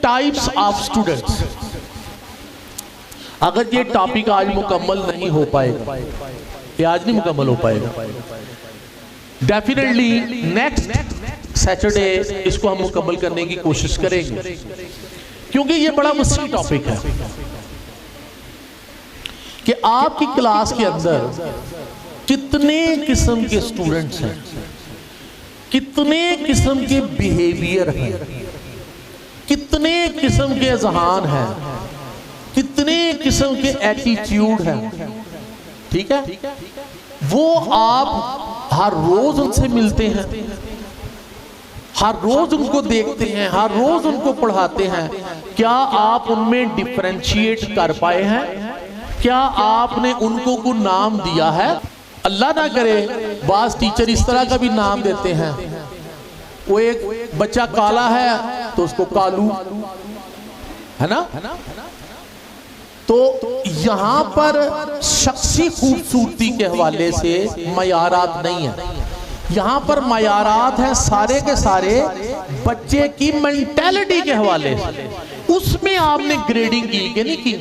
Types of students. अगर ये topic आज मुकम्मल नहीं हो पाएगा, ये आज नहीं मुकम्मल हो पाएगा, डेफिनेटली नेक्स्ट सैटरडे इसको हम मुकम्मल करने की कोशिश करेंगे, क्योंकि ये बड़ा वसी टॉपिक है कि आपकी क्लास के अंदर कितने किस्म के स्टूडेंट्स हैं, कितने किस्म के बिहेवियर हैं, कितने किस्म के ज़हान हैं, कितने किस्म के एटीट्यूड हैं। ठीक है, वो आप हर रोज उनसे मिलते हैं, हर रोज उनको देखते हैं, हर रोज उनको पढ़ाते हैं। क्या आप उनमें डिफरेंशिएट कर पाए हैं? क्या आपने उनको कोई नाम दिया है? अल्लाह ना करे बास टीचर इस तरह का भी नाम देते हैं, वो एक बच्चा काला है तो उसको कालू, है ना। तो यहां पर शख्सी खूबसूरती के हवाले से मयारात नहीं है, यहां पर मयारात है सारे के सारे बच्चे की मेंटेलिटी के हवाले से। उसमें आपने ग्रेडिंग की कि नहीं की?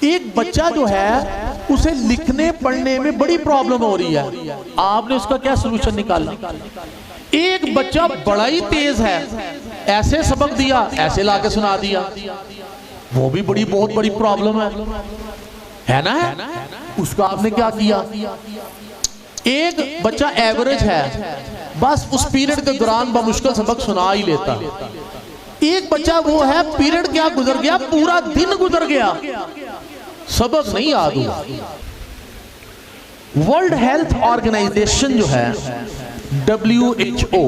एक बच्चा जो है उसे लिखने पढ़ने में बड़ी प्रॉब्लम हो रही है, आपने उसका क्या सलूशन निकाला? एक बच्चा बड़ा ही तेज है, ऐसे सबक दिया, ऐसे लाके सुना दिया, वो भी बहुत बड़ी प्रॉब्लम है ना। उसका आपने क्या किया? एक बच्चा एवरेज है, बस उस पीरियड के दौरान बमुश्किल सबक सुना ही लेता। एक बच्चा वो है पीरियड क्या गुजर गया, पूरा दिन गुजर गया, सबक नहीं याद हुआ। वर्ल्ड हेल्थ ऑर्गेनाइजेशन जो है WHO,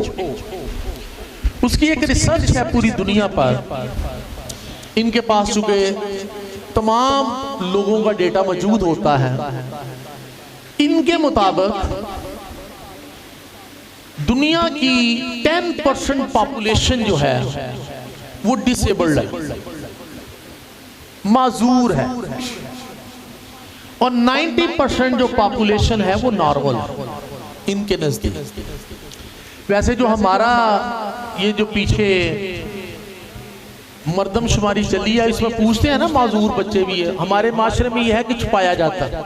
उसकी एक रिसर्च है पूरी दुनिया पर, इनके पास चुके तमाम लोगों का डेटा मौजूद होता है। इनके मुताबिक दुनिया की 10% पॉपुलेशन जो है वो डिसेबल्ड है, माजूर है, और 90% जो पॉपुलेशन है वो नॉर्मल है इनके नजदीक। वैसे जो हमारा ये जो पीछे मर्दमशुमारी चली है, इसमें पूछते हैं ना माजूर बच्चे भी है, हमारे माशरे में यह है कि छुपाया जाता है।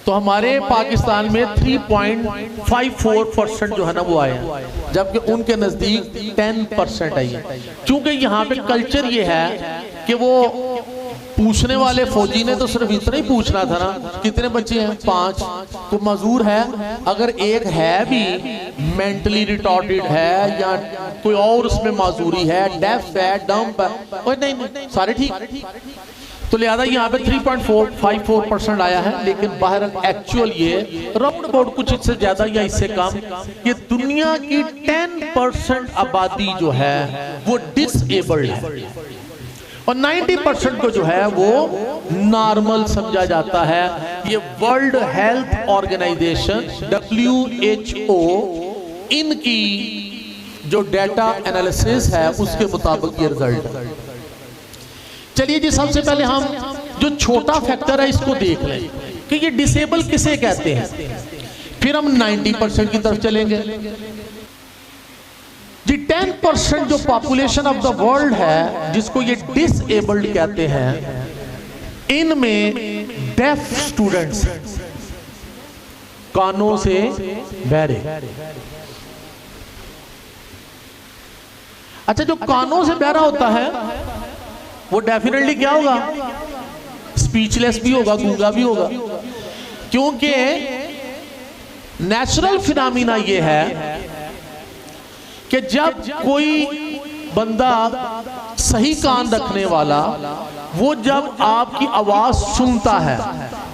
तो हमारे पाकिस्तान में 3.54% जो है ना वो आए हैं, जबकि उनके नजदीक 10% आई है। क्योंकि यहाँ पे कल्चर ये है कि वो पूछने वाले फौजी ने तो सिर्फ इतना ही पूछना था ना, कितने बच्चे हैं? 5, तो मजूर है। अगर एक है भी मेंटली रिटॉर्टेड है या कोई और उसमें माजूरी है, डेफ है, डम्प है, और नहीं सारे ठीक, तो लिहाजा यहाँ पे 3.54% आया है। लेकिन बाहर एक्चुअल ये राउंड अबाउट कुछ इससे ज्यादा या इससे कम, ये दुनिया की 10% आबादी जो है वो डिसेबल्ड है, और 90% को जो है वो नॉर्मल समझा जाता है। ये वर्ल्ड हेल्थ ऑर्गेनाइजेशन WHO इनकी जो डेटा एनालिसिस है उसके मुताबिक ये रिजल्ट है। चलिए जी, सबसे पहले हम जो छोटा फैक्टर है इसको देख लें कि ये डिसेबल किसे कहते हैं, फिर हम 90% की तरफ चलेंगे जी। 10% जो पॉपुलेशन ऑफ द वर्ल्ड है जिसको ये डिसेबल्ड कहते हैं, इनमें डेफ स्टूडेंट्स, कानों से बहरे। अच्छा, जो कानों से बहरा होता है वो डेफिनेटली क्या होगा? स्पीचलेस भी होगा, गूंगा भी होगा, क्योंकि नेचुरल फिनोमिना ये है कि जब कोई बंदा सही कान रखने वाला वो जब आपकी आवाज सुनता है,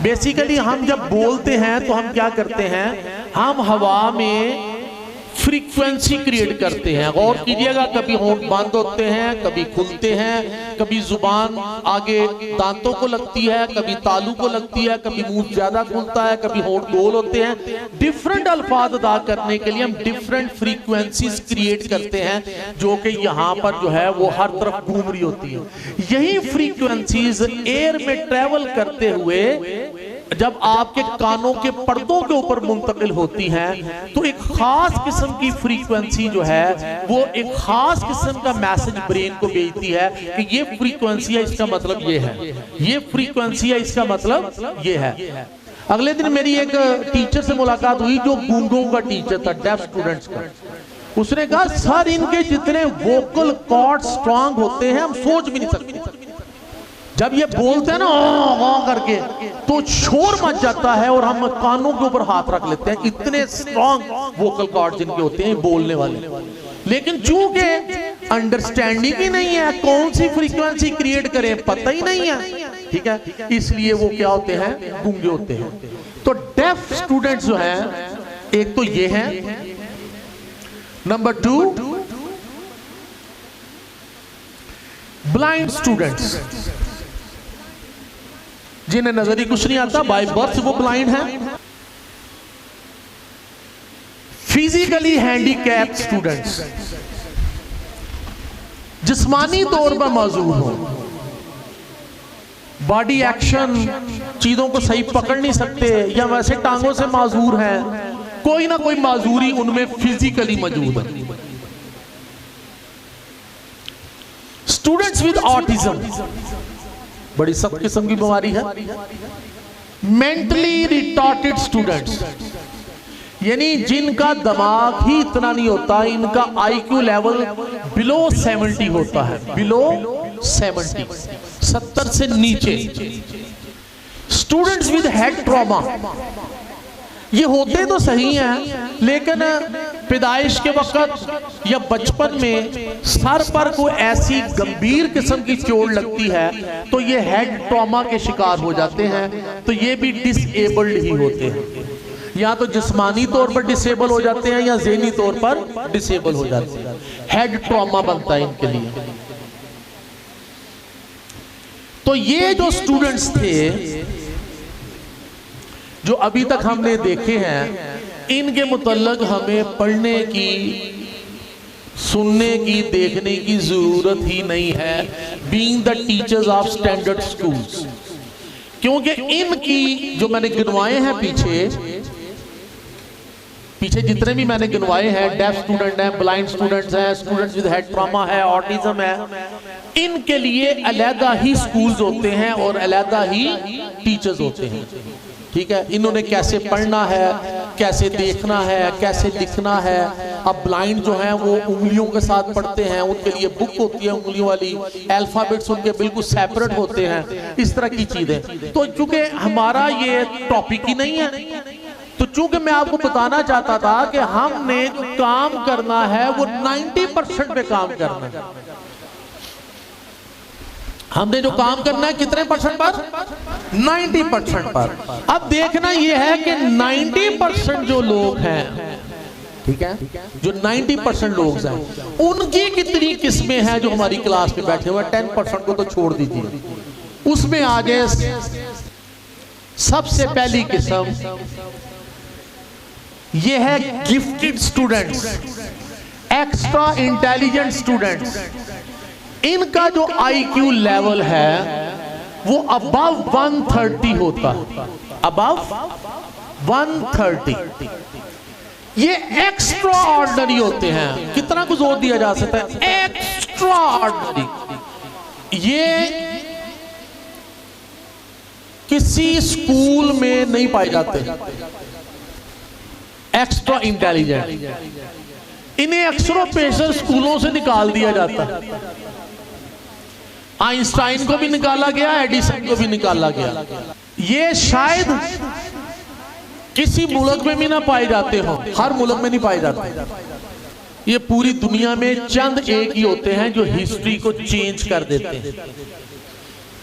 बेसिकली हम जब बोलते हैं तो हम क्या करते हैं, हम हवा में फ्रीक्वेंसी क्रिएट करते हैं। गौर कीजिएगा, कभी होंठ बंद होते हैं, कभी खुलते हैं, कभी जुबान आगे दांतों को लगती है, कभी तालू को लगती है, कभी मुंह ज्यादा खुलता है, कभी होंठ गोल होते हैं। डिफरेंट अल्फाज अदा करने के लिए हम डिफरेंट फ्रीक्वेंसीज क्रिएट करते हैं, जो कि यहाँ पर जो है वो हर तरफ घूम रही होती है। यही फ्रीक्वेंसीज एयर में ट्रेवल करते हुए जब आपके कानों के पर्दों के ऊपर मुंतकिल होती हैं तो एक खास किस्म की फ्रीक्वेंसी जो है वो एक खास किस्म का मैसेज ब्रेन को भेजती है कि ये फ्रीक्वेंसी है, इसका मतलब ये है, ये फ्रीक्वेंसी है, इसका मतलब ये है। अगले दिन मेरी एक टीचर से मुलाकात हुई जो गूंगों का टीचर था, डेफ स्टूडेंट्स का। उसने कहा सर इनके जितने वोकल कॉर्ड स्ट्रांग होते हैं हम सोच भी नहीं सकते। जब ये बोलते हैं ना करके तो शोर मच जाता है और हम कानों के ऊपर हाथ रख लेते हैं, इतने स्ट्रांग वोकल कॉर्ड जिनके होते हैं बोलने वाले। लेकिन चूंकि अंडरस्टैंडिंग ही नहीं है कौन सी फ्रीक्वेंसी क्रिएट करें पता ही नहीं है, ठीक है, इसलिए वो क्या होते हैं, गूंगे होते हैं। तो डेफ स्टूडेंट्स जो हैं एक तो ये हैं, नंबर 2 ब्लाइंड स्टूडेंट्स जिन्हें नजर ही कुछ नहीं आता, बाय बर्थ वो ब्लाइंड हैं। फिजिकली हैंडीकैप्ड स्टूडेंट्स, जिस्मानी तौर पर माजूर हो, बॉडी एक्शन चीजों को सही पकड़ नहीं सकते या वैसे टांगों से माजूर हैं, कोई ना कोई माजूरी उनमें फिजिकली मौजूद है। स्टूडेंट्स विद ऑटिज्म बड़ी सख्त किस्म की बीमारी है। मेंटली रिटार्टेड स्टूडेंट्स यानी जिनका दिमाग ही इतना नहीं होता, इनका आईक्यू लेवल बिलो 70 होता है, बिलो 70 से नीचे। स्टूडेंट्स विद हेड ट्रॉमा, ये होते तो सही हैं लेकिन पैदाइश के वक्त या बचपन में सर पर कोई ऐसी गंभीर किस्म की चोट लगती है तो ये हेड ट्रॉमा के शिकार हो जाते हैं, तो ये भी डिसेबल्ड ही होते हैं। या तो जिस्मानी तौर पर डिसेबल हो जाते हैं या ज़हनी तौर पर डिसेबल हो जाते हैं, हेड ट्रॉमा बनता है इनके लिए। तो ये जो स्टूडेंट्स थे जो अभी तक हमने देखे हैं, इनके मुतल्लक हमें पढ़ने की, सुनने की, देखने की जरूरत ही नहीं है, being the teachers of standard schools. क्योंकि इनकी जो मैंने गिनवाए हैं पीछे जितने भी मैंने गिनवाए हैं, डेफ स्टूडेंट हैं, ब्लाइंड स्टूडेंट्स हैं, स्टूडेंट्स विद हेड ट्रॉमा है, ऑटिज्म है, इनके लिए अलग ही स्कूल्स होते हैं और अलग ही टीचर्स होते हैं, ठीक है। इन्होंने कैसे पढ़ना है, कैसे देखना है, कैसे लिखना है। अब ब्लाइंड जो हैं वो उंगलियों के साथ पढ़ते हैं, उनके लिए बुक होती है उंगलियों वाली, अल्फाबेट्स उनके बिल्कुल सेपरेट होते हैं, इस तरह की चीजें। तो चूंकि हमारा ये टॉपिक ही नहीं है, तो चूंकि मैं आपको बताना चाहता था कि हमने जो काम करना है वो 90% पे काम करना है। हमने जो काम करना है कितने परसेंट पर? 90% पर। अब देखना यह है कि 90% जो लोग हैं, ठीक है, जो 90% लोग हैं उनकी कितनी किस्में हैं जो हमारी क्लास में बैठे हुए। 10% को तो छोड़ दीजिए, उसमें आगे सबसे पहली किस्म ये है gifted students, extra intelligent students. इनका जो आईक्यू लेवल है वो अबव 130 होता है, अबव 130। ये एक्स्ट्रा ऑर्डिनरी होते हैं। कितना कुछ जोर दिया जा सकता है, एक्स्ट्रा ऑर्डिनरी। ये किसी स्कूल में नहीं पाए जाते, एक्स्ट्रा इंटेलिजेंट। इन्हें अक्सर पेशर स्कूलों से निकाल दिया जाता है। आइंस्टाइन को भी निकाला गया, एडिसन को भी निकाला गया। ये शायद किसी मुल्क में भी ना पाए जाते हो, हर मुल्क में नहीं पाए जाते। ये पूरी दुनिया में चंद एक ही होते हैं जो हिस्ट्री को चेंज कर देते हैं।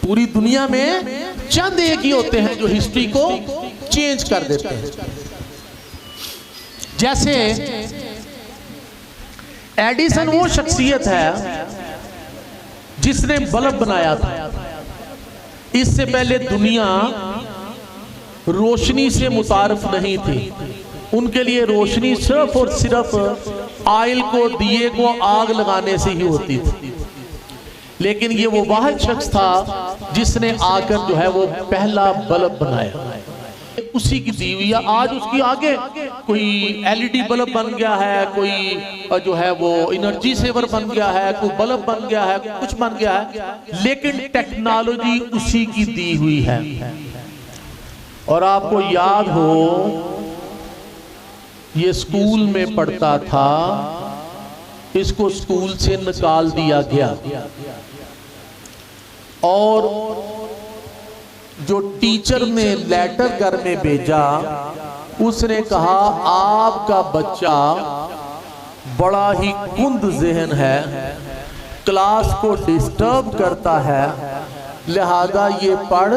पूरी दुनिया में चंद एक ही होते हैं जो हिस्ट्री को चेंज कर देते हैं। जैसे एडिसन वो शख्सियत है जिसने बल्ब बनाया था। इससे पहले दुनिया रोशनी से मुतारिफ नहीं थी, उनके लिए रोशनी सिर्फ और सिर्फ ऑयल को, दिए को आग लगाने से ही होती थी। लेकिन ये वो वाहिद शख्स था जिसने आकर जो है वो पहला बल्ब बनाया। उसी की दी हुई है। आज उसकी आगे कोई एलईडी बल्ब बन गया है, कोई जो है वो एनर्जी सेवर बन गया है, कोई बल्ब बन गया है, कुछ बन गया है, लेकिन टेक्नोलॉजी उसी की दी हुई है। और आपको याद हो, ये स्कूल में पढ़ता था, इसको स्कूल से निकाल दिया गया और जो टीचर ने लेटर घर में भेजा, उसने कहा आपका बच्चा बड़ा ही कुंद ज़हन है, क्लास को डिस्टर्ब करता है, लिहाजा ये पढ़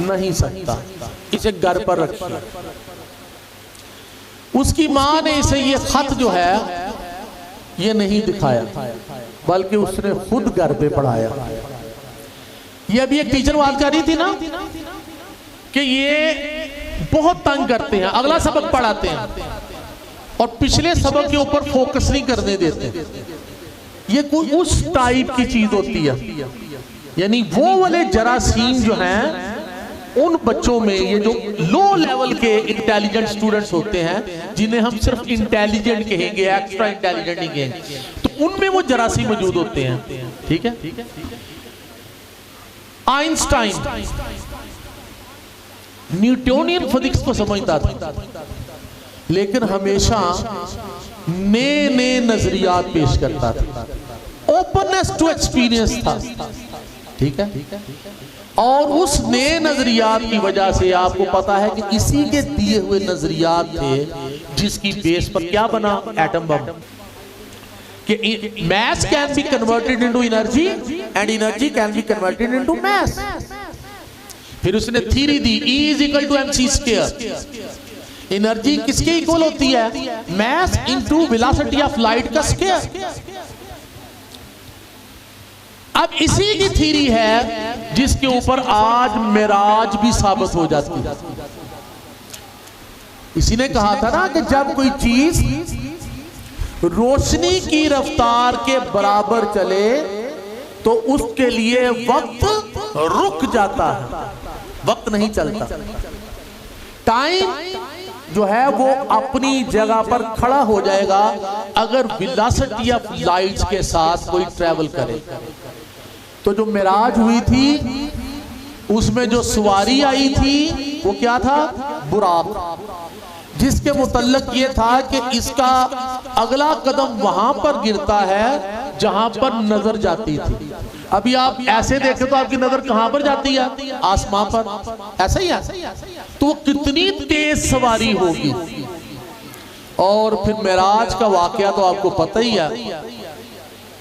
नहीं सकता, इसे घर पर रखिए। उसकी मां ने इसे ये खत जो है ये नहीं दिखाया, बल्कि उसने खुद घर पे पढ़ाया। ये अभी एक टीचर बात कर रही थी ना कि ये बहुत तंग करते हैं, अगला सबक पढ़ाते हैं और पिछले सबक के ऊपर फोकस नहीं करने देते। ये कोई उस टाइप की चीज होती है, यानी वो वाले जरासीम जो हैं उन बच्चों में, ये जो लो लेवल के इंटेलिजेंट स्टूडेंट्स होते हैं, जिन्हें हम सिर्फ इंटेलिजेंट कहेंगे, एक्स्ट्रा इंटेलिजेंट नहीं कहेंगे, तो उनमें वो जरासीम मौजूद होते हैं। ठीक है। आइंस्टाइन न्यूटोनियन फिजिक्स को समझता था, लेकिन हमेशा नए नए नजरियात पेश करता था, ओपननेस टू एक्सपीरियंस था। ठीक है। और उस नए नजरियात की वजह से आपको पता है कि इसी के दिए हुए नजरियात थे जिसकी बेस पर क्या बना, एटम बम। कि mass can be converted into energy and energy can be converted into mass। फिर उसने theory the E is equal to mc square. Energy किसके इक्वल होती है, mass into velocity of light का स्क्वायर। अब इसी की थ्योरी है जिसके ऊपर आज मिराज भी साबित हो जाती है। इसी ने कहा था ना कि जब कोई चीज रोशनी की रफ्तार के बराबर चले तो उसके लिए वक्त रुक जाता है, वक्त नहीं चलता। टाइम जो है वो अपनी जगह पर खड़ा हो जाएगा अगर वेलोसिटी ऑफ लाइट के साथ कोई ट्रेवल करे। तो जो मिराज हुई थी उसमें जो सवारी आई थी वो क्या था, बुराक, जिसके मुतल्लक ये था कि इसका अगला कदम वहां पर गिरता है जहां पर नजर जाती थी। अभी आप ऐसे देखें तो आपकी नजर कहां पर जाती है, आसमां पर, ऐसा ही है। तो वो कितनी तेज सवारी होगी। और फिर मिराज का वाकया तो आपको पता ही है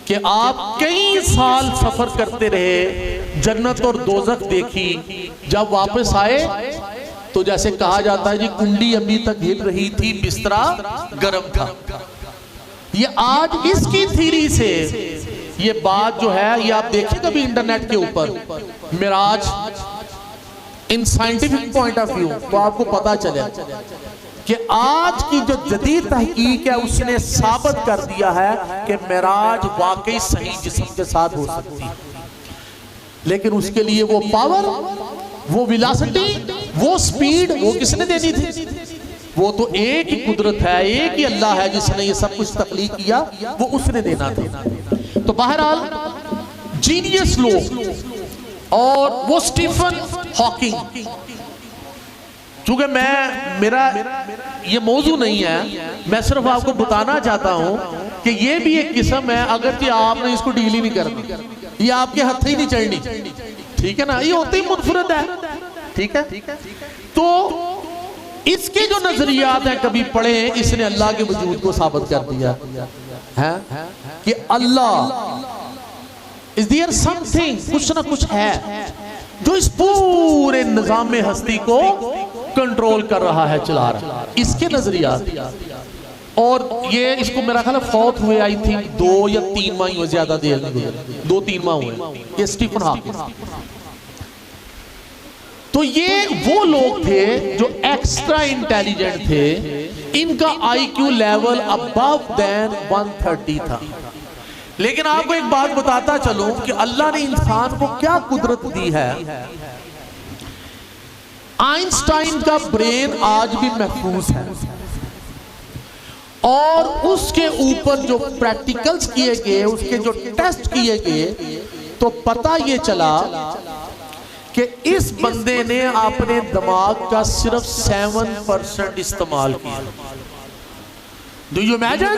कि आप कई साल सफर करते रहे, जन्नत और दोजख देखी, जब वापस आए तो जैसे कहा जाता है जी कुंडी अभी तक हिल रही थी, बिस्तरा गर्म था। ये आज इसकी थ्योरी से ये बात जो है ये आप देखिए कभी इंटरनेट के ऊपर, mirage in scientific point of view तो आपको पता चले कि आज की जो जदीद तहकीक है उसने साबित कर दिया है कि मिराज वाकई सही जिस्म के साथ हो सकती है। लेकिन उसके लिए वो पावर, वो वेलोसिटी, वो स्पीड वो किसने देनी थी? वो तो एक ही कुदरत है, एक ही अल्लाह है जिसने ये सब कुछ तख्लीक किया, वो उसने देना था। तो बहरहाल जीनियस लोग और वो स्टीफन हॉकिंग, चूंकि मेरा ये मौजू नहीं है, मैं सिर्फ आपको बताना चाहता हूं कि ये भी एक किस्म है, अगर कि आपने इसको डील ही नहीं करनी, ये आपके हाथ ही नहीं चढ़नी, ठीक है ना, ये होते ही मुनफरद है, ठीक है। तो इसके जो नजरियात हैं कभी पढ़े, इसने अल्लाह के वजूद को साबित कर दिया है कि अल्लाह इज देयर समथिंग, कुछ ना कुछ है जो इस पूरे निजाम हस्ती को कंट्रोल कर रहा है, चला रहा है, इसके नजरियात। और ये इसको मेरा ख्याल फौत हुए आई थिंक 2 या 3 माह हुए, ज्यादा देर नहीं हुई, 2-3 माह हुए, ये स्टीफन हॉकिंग। तो ये वो लोग थे जो एक्स्ट्रा इंटेलिजेंट थे, इनका आईक्यू लेवल अबव देन 130 था। लेकिन आपको एक बात बताता चलूं कि अल्लाह ने इंसान को क्या कुदरत दी है। आइंस्टाइन का ब्रेन आज भी महफूज है और उसके ऊपर जो प्रैक्टिकल्स किए गए, उसके जो टेस्ट किए गए, तो पता ये चला कि इस बंदे ने अपने दिमाग का सिर्फ 7% इस्तेमाल किया। डू यू इमेजिन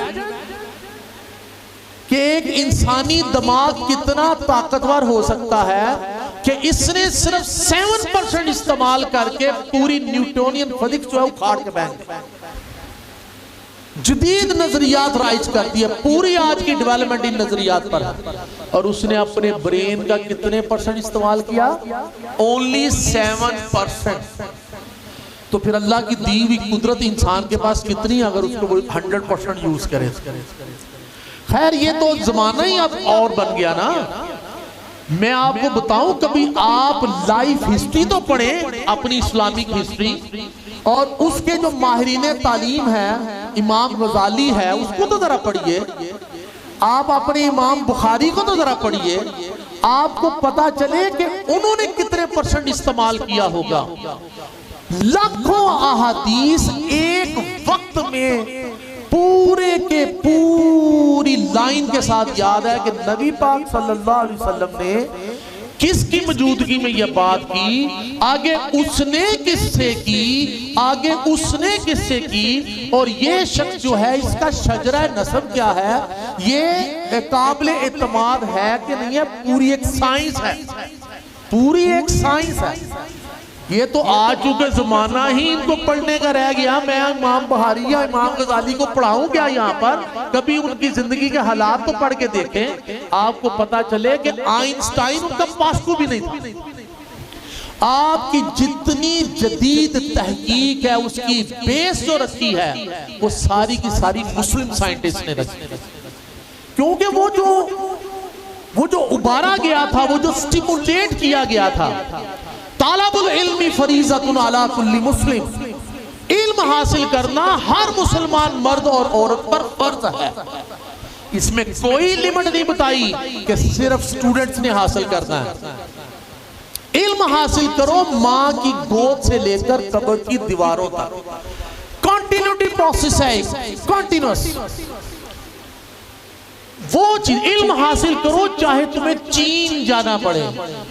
कि एक इंसानी दिमाग कितना ताकतवर हो सकता है कि इसने सिर्फ 7% इस्तेमाल करके पूरी न्यूटोनियन फिजिक्स जो है उखाड़ के बैठ दिया, जदीद नजरियात राइज कर दिया। पूरी आज की डेवलपमेंट इन नजरियात पर है और उसने अपने ब्रेन का कितने % इस्तेमाल किया? ओनली 7%। तो फिर अल्लाह की दी हुई कुदरत इंसान के पास कितनी, अगर उसको 100% यूज करे। खैर ये तो जमाना ही अब और बन गया ना। मैं आपको बताऊं, कभी आप लाइफ हिस्ट्री तो पढ़ें, अपनी इस्लामिक हिस्ट्री, और उसके जो माहिरीन तालीम है, इमाम गजाली है, उसको तो जरा पढ़िए। आप अपने इमाम बुखारी को तो जरा पढ़िए, आपको पता चले कि उन्होंने कितने % इस्तेमाल किया होगा। लाखों अहादीस एक वक्त में पूरे के पूरी लाइन के साथ याद है कि नबी पाक सल्लल्लाहु अलैहि वसल्लम ने किसकी मौजूदगी में यह बात की, आगे उसने किससे की, आगे उसने किससे की, और ये शख्स जो है इसका शजरा नसब क्या है, ये काबिल एतमाद है कि नहीं है, पूरी एक साइंस है, पूरी एक साइंस है। ये तो आज चूंकि जमाना ही इनको पढ़ने का रह गया। मैं इमाम बुखारी या इमाम गजाली को पढ़ाऊं क्या यहाँ पर? कभी उनकी जिंदगी के हालात तो पढ़ के देखें, आपको पता चले कि आइंस्टाइन उनका पास्कू भी नहीं था। आपकी जितनी जदीद तहकीक है, उसकी बेस जो रखी है, वो सारी की सारी मुस्लिम साइंटिस्ट ने रखी है। क्योंकि वो जो उबारा गया था, वो जो स्टिमुलेट किया गया था, तालबुल इल्मी फरीज़तुन अला कुल्ली मुस्लिम, इल्म हासिल करना हर मुसलमान मर्द और औरत पर फर्ज है। इसमें कोई लिमिट नहीं बताई कि सिर्फ स्टूडेंट्स ने हासिल करना है। इल्म हासिल करो मां की गोद से लेकर कब्र की दीवारों तक, कंटिन्यूटी प्रोसेस है, कंटिन्यूस। वो चीज इल्म हासिल करो चाहे तुम्हें चीन जाना पड़े।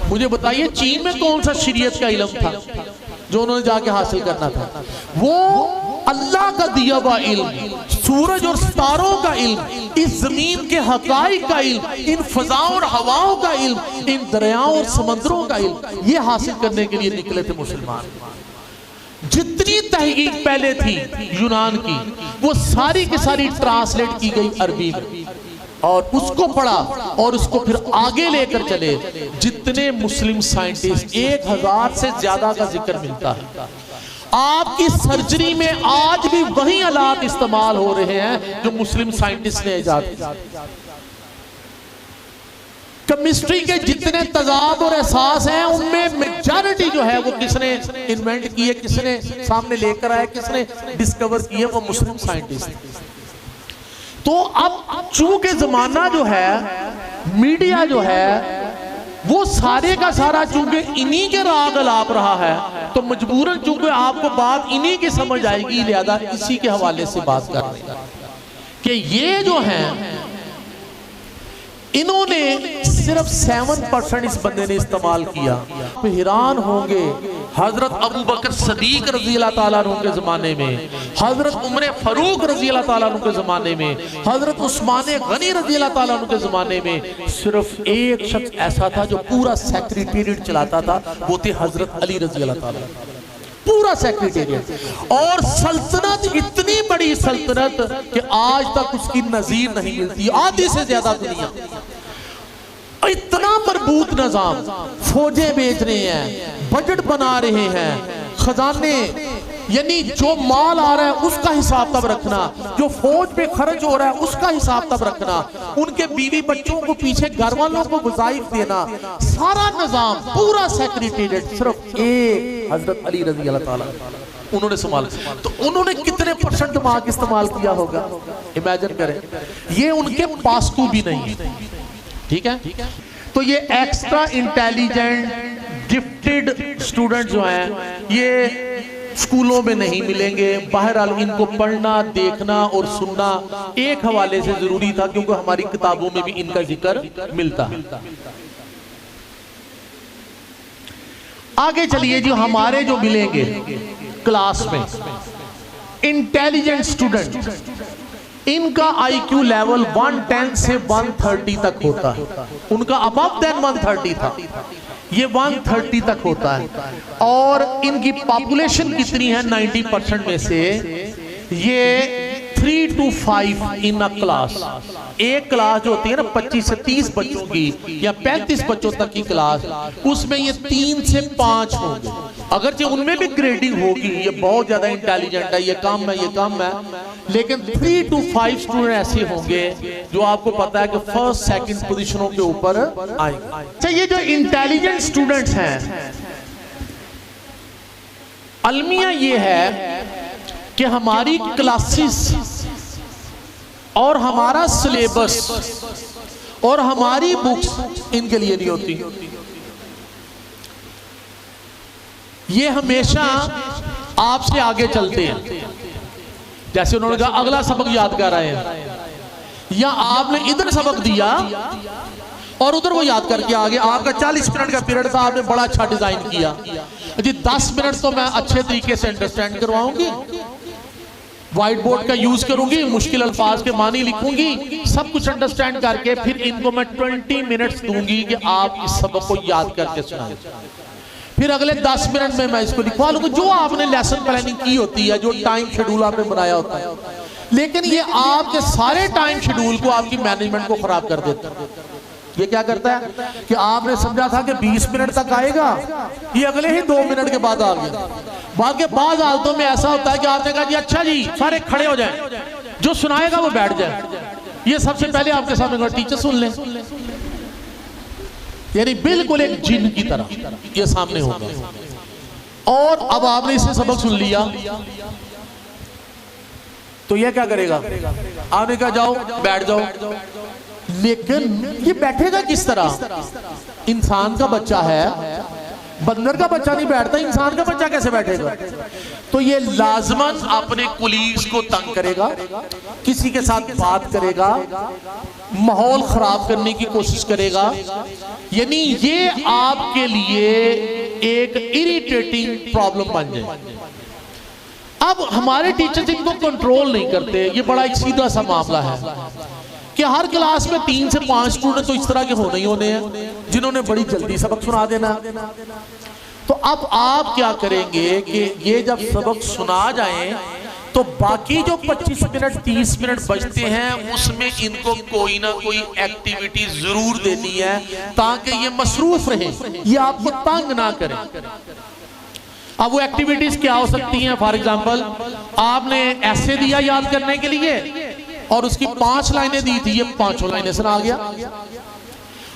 मुझे बताइए चीन में कौन सा शरीयत का इल्म था जो उन्होंने जाके हासिल करना था? वो अल्लाह का दिया हुआ इल्म, सूरज और सितारों का इल्म, इस जमीन के हकाइक का इल्म, इन फजाओं और हवाओं का इल्म, इन दरियाओं और समंदरों का इल्म, ये हासिल करने के लिए निकले थे मुसलमान। जितनी तहकीक पहले थी यूनान की, वो सारी की सारी ट्रांसलेट की गई अरबी में और उसको पढ़ा और उसको फिर आगे लेकर चले। जितने मुस्लिम साइंटिस्ट, 1000 से ज्यादा का जिक्र मिलता है। आपकी सर्जरी में आज भी वही आलात इस्तेमाल हो रहे हैं जो मुस्लिम साइंटिस्ट ने इजाद किया। केमिस्ट्री के जितने तजाद और एहसास हैं, उनमें मेजॉरिटी जो है वो किसने इन्वेंट की है, किसने सामने लेकर आया, किसने डिस्कवर की है, वो मुस्लिम साइंटिस्ट। तो अब चूंकि जमाना जो है, मीडिया जो है, वो सारे का सारा चूंकि इन्हीं के राग अलाप रहा है, तो मजबूरन चूंकि आपको बात इन्हीं की समझ आएगी, लिहाजा इसी के हवाले से बात कर रहे हैं कि ये जो है इन्होंने सिर्फ 7% इस बंदे ने इस्तेमाल किया। तो हैरान होंगे, हजरत अबू बकर सदीक रजी अल्लाह ताला अन्हु के जमाने में, हजरत उमर फारूक रजी अल्लाह ताला अन्हु के जमाने में, हजरत उस्मान गनी रजी अल्लाह ताला अन्हु के जमाने में सिर्फ एक शख्स ऐसा था जो पूरा सेक्रेटेरिएट चलाता था, वो थे हजरत अली रजी अल्लाह ताला। पूरा सेक्रेटेरिएट और सल्तनत, इतनी बड़ी सल्तनत कि आज तक उसकी नजीर नहीं मिलती, आधी से ज्यादा दुनिया। इतना मजबूत निजाम, फौजें बेच रहे हैं, बजट बना रहे हैं, खजाने, यानी जो माल आ रहा है उसका हिसाब तब रखना, जो फौज पे खर्च हो रहा है उसका हिसाब तब रखना, उनके बीवी बच्चों को पीछे घर वालों को वज़ाइफ देना, सारा निजाम, पूरा सेक्रेटेरिएट सिर्फ एक हजरत अली रजी अल्लाह ताला उन्होंने संभाला। तो उन्होंने कितने % दिमाग इस्तेमाल किया होगा, इमेजिन करें। ये उनके पास्कू भी नहीं है, ठीक है। तो ये extra intelligent gift gifted student जो हैं ये स्कूलों में नहीं मिलेंगे। बहरहाल इनको पढ़ना, देखना और सुनना एक हवाले से जरूरी था, क्योंकि हमारी किताबों में भी इनका जिक्र मिलता है। आगे चलिए, जो हमारे जो मिलेंगे क्लास में इंटेलिजेंट स्टूडेंट, इनका IQ लेवल 110 से 130 तक होता है। उनका अबव देन 130 था, ये 130 तक होता है। और इनकी पॉपुलेशन कितनी है? 90% में से ये 3 to 5 इन अ क्लास। एक क्लास जो होती है ना 25 से 30 बच्चों की या 35 बच्चों तक की क्लास, उसमें ये 3 से 5 होंगे। अगरचे उनमें भी ग्रेडिंग होगी, ये बहुत ज्यादा इंटेलिजेंट है, ये कम है, ये कम है, लेकिन 3 to 5 स्टूडेंट ऐसे होंगे जो आपको पता है कि फर्स्ट सेकंड पोजीशनों के ऊपर आएंगे। अच्छा, ये जो इंटेलिजेंट स्टूडेंट्स हैं, अलमिया ये है कि हमारी क्लासेस और हमारा सिलेबस और हमारी बुक्स इनके लिए नहीं होती। ये हमेशा आपसे आगे चलते हैं। जैसे उन्होंने कहा अगला सबक याद कर रहे हैं, या आपने इधर सबक दिया और उधर वो याद करके आ गया। आपका 40 मिनट का पीरियड था, आपने बड़ा अच्छा डिजाइन किया जी, 10 मिनट तो मैं अच्छे तरीके से अंडरस्टैंड करवाऊंगी, व्हाइट बोर्ड का यूज करूंगी, मुश्किल अल्फाज के मानी लिखूंगी, सब कुछ अंडरस्टैंड करके फिर इनको मैं 20 मिनट्स दूंगी कि आप इस सबक को याद करके सुनाएं। फिर अगले 10 मिनट में मैं इसको लिखवा लूंगा, जो आपने लेसन प्लानिंग की होती है, जो टाइम शेड्यूल आपने बनाया होता है। लेकिन ये आपके सारे टाइम शेड्यूल को, आपकी मैनेजमेंट को खराब कर देता है। ये क्या करता है कि आपने समझा था कि 20 मिनट तक आएगा, ये अगले ही 2 मिनट के बाद आ गया। बाद हालतों में ऐसा होता है कि आपने कहा जी अच्छा जी सारे खड़े हो जाएं, जो सुनाएगा वो बैठ जाए। ये सबसे पहले आपके सामने टीचर सुन ले, यानी बिल्कुल एक जिन की तरह ये सामने होगा। और अब आपने इससे सबक सुन लिया तो ये क्या करेगा? आपने कहा जाओ बैठ जाओ, लेकिन ये बैठेगा किस तरह? इंसान का बच्चा है, बंदर का बच्चा नहीं बैठता, इंसान का बच्चा कैसे बैठेगा? तो ये लाजमन अपने कुलीग्स को तंग करेगा, किसी के साथ बात करेगा, माहौल खराब करने की कोशिश करेगा। यानी ये आपके लिए एक इरिटेटिंग प्रॉब्लम बन जाए। अब हमारे टीचर्स इनको कंट्रोल नहीं करते। ये बड़ा एक सीधा सा मामला है कि हर क्लास में 3 से 5 स्टूडेंट तो इस तरह के होने ही होने हैं जिन्होंने बड़ी जल्दी सबक सुना देना। तो अब आप क्या करेंगे कि ये जब सबक सुना जाए तो बाकी जो 25 मिनट 30 मिनट बचते हैं उसमें इनको कोई ना कोई एक्टिविटी जरूर देनी है ताकि ये मसरूफ रहे, ये आपको तंग ना करें। अब वो एक्टिविटीज क्या हो सकती हैं? फॉर एग्जाम्पल आपने ऐसे दिया याद करने के लिए और उसकी 5 लाइनें दी थी, ये 5 लाइनें सुना गया।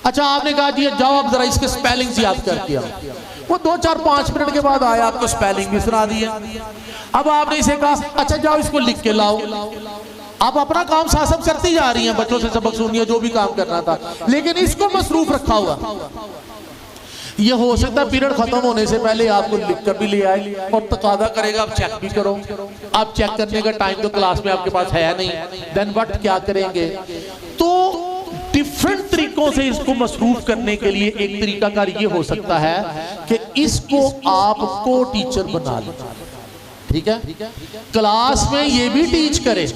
अच्छा आपने कहा जी जाओ अब जरा इसके स्पेलिंग्स याद करके आओ, वो 2 4 5 मिनट के बाद आया, आपको स्पेलिंग भी सुना दिया। अब आपने इसे कहा अच्छा जाओ इसको लिख के लाओ। आप अपना काम साथ करती जा रही हैं, बच्चों से सबक सुनिए, जो भी काम करना था, लेकिन इसको मसरूफ रखा हुआ। ये हो सकता है पीरियड खत्म होने से पहले आपको लिख कर भी ले आए और तकादा करेगा आप चेक भी करो। आप चेक करने का टाइम तो क्लास में आपके पास है नहीं, देन व्हाट क्या करेंगे? तो डिफरेंट तरीकों से इसको मसरूफ करने के लिए एक तरीकाकार ये हो सकता है कि इसको आप को टीचर बना लें। ठीक है, क्लास में ये भी टीच करे,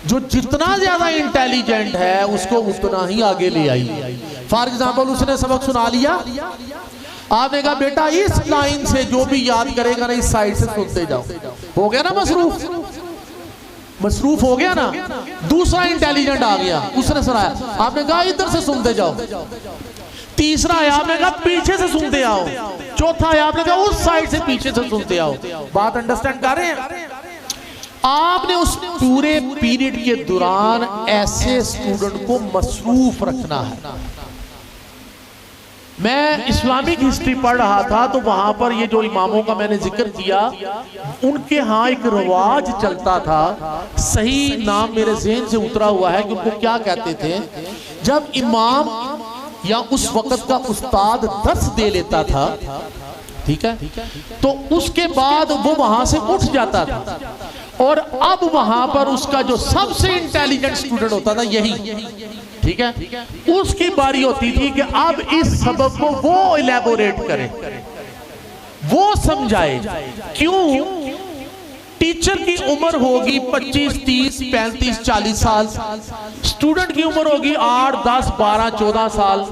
जो जितना ज्यादा इंटेलिजेंट है उसको उतना ही आगे ले आई। फॉर एग्जाम्पल उसने सबक सुना लिया, आपने कहा बेटा इस लाइन से जो भी याद करेगा ना इस साइड से सुनते जाओ। हो गया ना मसरूफ? मसरूफ हो गया ना। दूसरा इंटेलिजेंट आ गया, उसने सुनाया, आपने कहा इधर से सुनते जाओ। तीसरा आया, आपने कहा पीछे से सुनते आओ। चौथा आया, आपने कहा उस साइड से पीछे से सुनते आओ। बात अंडरस्टैंड कर रहे हैं? आपने उस पूरे पीरियड के दौरान ऐसे स्टूडेंट को मसरूफ रखना है। मैं इस्लामिक हिस्ट्री पढ़ रहा था तो वहां पर ये जो इमामों का मैंने जिक्र किया, उनके यहाँ एक रिवाज चलता था, सही नाम मेरे ज़हन से उतरा हुआ है कि उनको क्या कहते थे। जब इमाम या उस वक्त का उस्ताद 10 दे लेता था, ठीक है, तो उसके बाद वो वहां से उठ जाता था और अब वहां पर उसका जो सबसे इंटेलिजेंट स्टूडेंट होता था यही, ठीक है, उसकी बारी होती थी कि अब इस सबक को वो इलेबोरेट करे, वो समझाए। क्यों? टीचर की उम्र होगी 25, 30, 35, 40 साल, स्टूडेंट की उम्र होगी 8, 10, 12, 14 साल।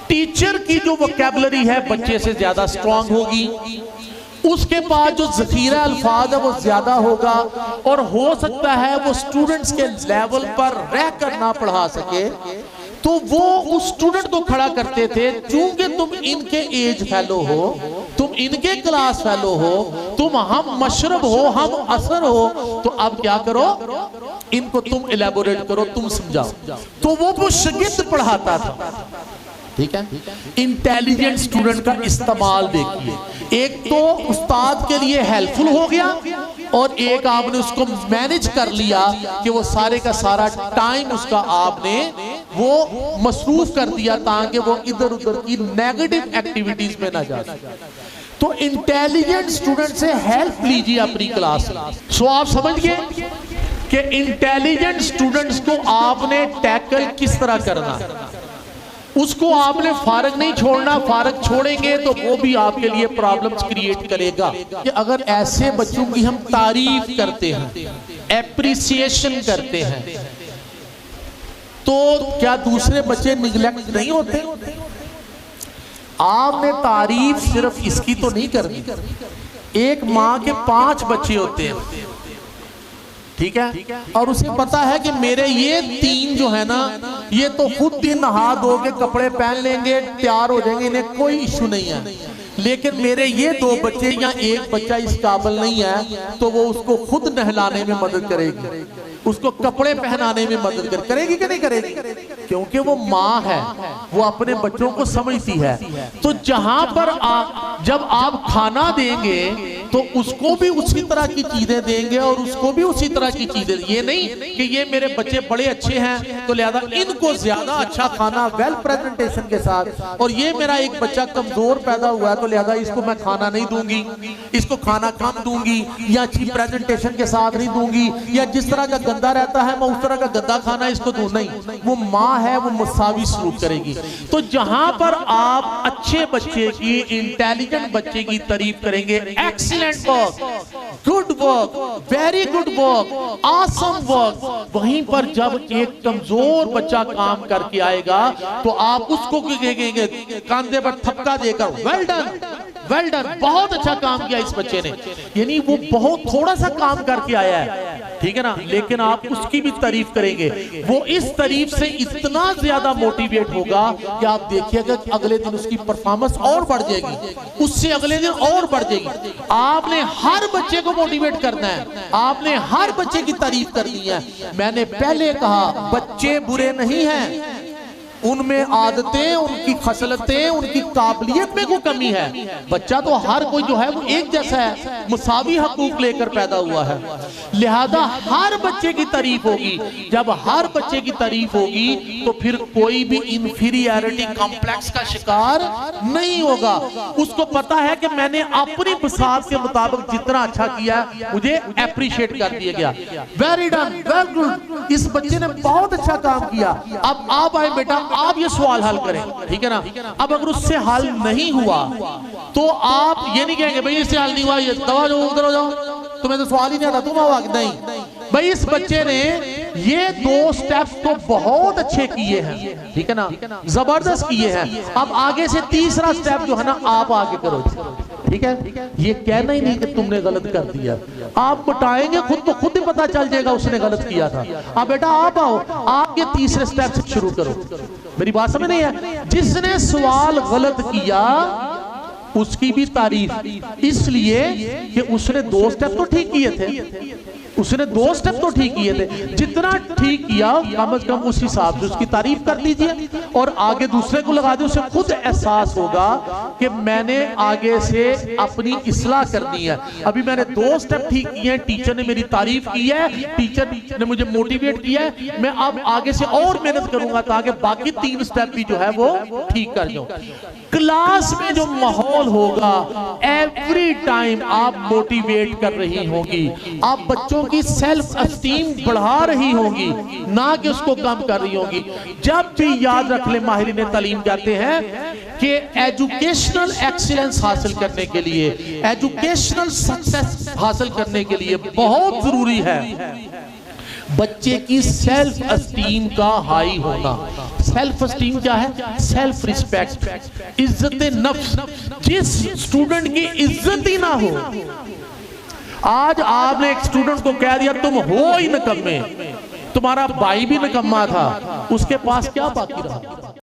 टीचर की जो वोकैबुलरी है बच्चे से ज्यादा स्ट्रांग होगी, उसके पास जो जखीरा अल्फाज है वो ज्यादा होगा, और हो सकता है वो स्टूडेंट्स के लेवल पर रह कर ना पढ़ा सके, तो वो उस स्टूडेंट को खड़ा करते थे। चूंकि तुम इनके एज फेलो हो, तुम इनके क्लास फेलो हो, तुम हम मशरब हो, हम असर हो, तो अब क्या करो, इनको तुम इलेबोरेट करो, तुम समझाओ। तो वो शागिर्द पढ़ाता था, ठीक है। इंटेलिजेंट स्टूडेंट का इस्तेमाल देखिए, एक तो उस्ताद के लिए हेल्पफुल हो गया, और एक आपने उसको मैनेज कर लिया कि वो सारे का सारा टाइम उसका आपने वो मसरूफ कर दिया ताकि वो इधर उधर की नेगेटिव एक्टिविटीज में ना जा सके। तो इंटेलिजेंट स्टूडेंट से हेल्प लीजिए अपनी क्लास में। सो आप समझ गए कि इंटेलिजेंट स्टूडेंट्स को आपने टैकल किस तरह करना, उसको आपने फारग नहीं छोड़ना। फारग छोड़ेंगे तो वो भी आपके लिए प्रॉब्लम्स क्रिएट करेगा। कि अगर ऐसे बच्चों की हम तारीफ करते हैं, एप्रिसिएशन करते हैं, तो क्या दूसरे बच्चे निगलेक्ट नहीं होते? आपने तारीफ सिर्फ इसकी तो नहीं करनी। एक माँ के 5 बच्चे होते हैं, ठीक है, और उसे पता है कि मेरे ये 3 जो है ना, ये तो खुद दिन नहा धो के कपड़े पहन लेंगे, तैयार हो जाएंगे, इन्हें कोई इश्यू नहीं है, लेकिन मेरे ये 2 बच्चे या एक बच्चा इस काबिल नहीं है, तो वो उसको खुद नहलाने में मदद करेगी, उसको कपड़े पहनाने में मदद करेगी कि नहीं करेगी? क्योंकि वो माँ है, वो अपने बच्चों को समझती है। तो जहां पर जब आप खाना देंगे तो उसको भी उसी तरह की चीजें देंगे और उसको भी उसी तरह की चीजें। ये नहीं कि ये मेरे बच्चे बड़े अच्छे हैं तो लिहाजा इनको ज्यादा अच्छा खाना वेल प्रेजेंटेशन के साथ, और ये मेरा एक बच्चा कमजोर पैदा हुआ है तो लिहाजा इसको मैं खाना नहीं दूंगी, इसको खाना कम दूंगी, या अच्छी प्रेजेंटेशन के साथ नहीं दूंगी, या जिस तरह का गंदा रहता है मैं उस तरह का गंदा खाना इसको दूं। नहीं, वो माँ है, वो मुसावी सलूक करेगी। तो जहां पर आप अच्छे बच्चे की, इंटेलिजेंट बच्चे की तारीफ करेंगे, excellent work, good work, very good work, awesome work, वहीं पर जब एक कमजोर बच्चा काम करके आएगा तो आप उसको कहेंगे कंधे पर थपका देकर, वेल डन, वेल डन, बहुत अच्छा काम किया इस बच्चे ने, यानी वो बहुत थोड़ा सा काम करके आया है, ठीक है ना, लेकिन आप उसकी भी तारीफ करेंगे। वो इस तारीफ से इतना ज्यादा मोटिवेट होगा कि आप देखिएगा कि अगले दिन उसकी परफॉर्मेंस और बढ़ जाएगी, उससे अगले दिन और बढ़ जाएगी। आपने हर बच्चे को मोटिवेट करना है, आपने हर बच्चे की तारीफ करनी है। मैंने पहले कहा बच्चे बुरे नहीं हैं, उनमें आदतें, उनकी खसलतें, उनकी काबिलियत में कोई कमी है। बच्चा तो हर कोई जो है वो एक जैसा है, मुसावी हकूक लेकर पैदा हुआ है, लिहाजा हर बच्चे की तारीफ होगी। जब हर बच्चे की तारीफ होगी तो फिर कोई भी इंफीरियरिटी कॉम्प्लेक्स का शिकार नहीं होगा। उसको पता है कि मैंने अपनी बसात के मुताबिक जितना अच्छा किया मुझे एप्रिशिएट कर दिया गया, वेरी डन, वेल गुड, इस बच्चे ने बहुत अच्छा काम किया। अब आप आए बेटा, आप ये सवाल हल करें, ठीक है ना। अब अगर उससे हल नहीं हुआ तो आप ये नहीं कहेंगे भाई इससे हल नहीं हुआ, ये दवा जो उधर हो जाओ, तुम्हें तो सवाल ही नहीं आता, तुम आओ आगे। नहीं भाई, इस बच्चे ने ये 2 स्टेप्स तो बहुत अच्छे किए हैं, ठीक है ना, जबरदस्त किए हैं। अब आगे से तीसरा स्टेप जो है ना आप आगे करो, ठीक है। ये कहना ही नहीं कि तुमने गलत कर दिया, आप बताएंगे खुद तो खुद ही पता चल जाएगा उसने गलत किया था। अब बेटा आप आओ, आप ये तीसरे स्टेप से शुरू करो। मेरी बात समझ नहीं है? जिसने सवाल गलत किया उसकी भी तारीफ, इसलिए कि उसने 2 स्टेप तो ठीक किए थे, उसने 2 स्टेप तो ठीक किए थे, जितना ठीक किया कम से कम उस हिसाब से उसकी तारीफ कर लीजिए और आगे दूसरे को लगा दे। उसे खुद एहसास होगा कि मैंने आगे से अपनी इस्लाह करनी है। अभी मैंने 2 स्टेप ठीक किए हैं, टीचर ने मेरी तारीफ की है, टीचर ने मुझे मोटिवेट किया है, मैं अब आगे से और मेहनत करूंगा ताकि बाकी 3 स्टेप भी जो है वो ठीक कर जाऊं। क्लास में जो माहौल होगा, एवरी टाइम आप मोटिवेट कर रही होंगी, आप बच्चों की सेल्फ एस्टीम बढ़ा रही होंगी, ना कि उसको कम कर रही होंगी। जब भी याद रख ले, माहिरीन तालीम कहते हैं कि एजुकेशनल एक्सीलेंस हासिल करने के लिए, एजुकेशनल सक्सेस हासिल करने के लिए बहुत जरूरी है बच्चे की सेल्फ एस्टीम का हाई होना। सेल्फ एस्टीम क्या है? सेल्फ रिस्पेक्ट, इज्जत नफ्स। जिस स्टूडेंट की इज्जत ही ना हो, आज आपने एक स्टूडेंट को कह दिया तुम हो ही निकम्मे, तुम्हारा भाई भी निकम्मा था, उसके पास क्या बाकी रहा?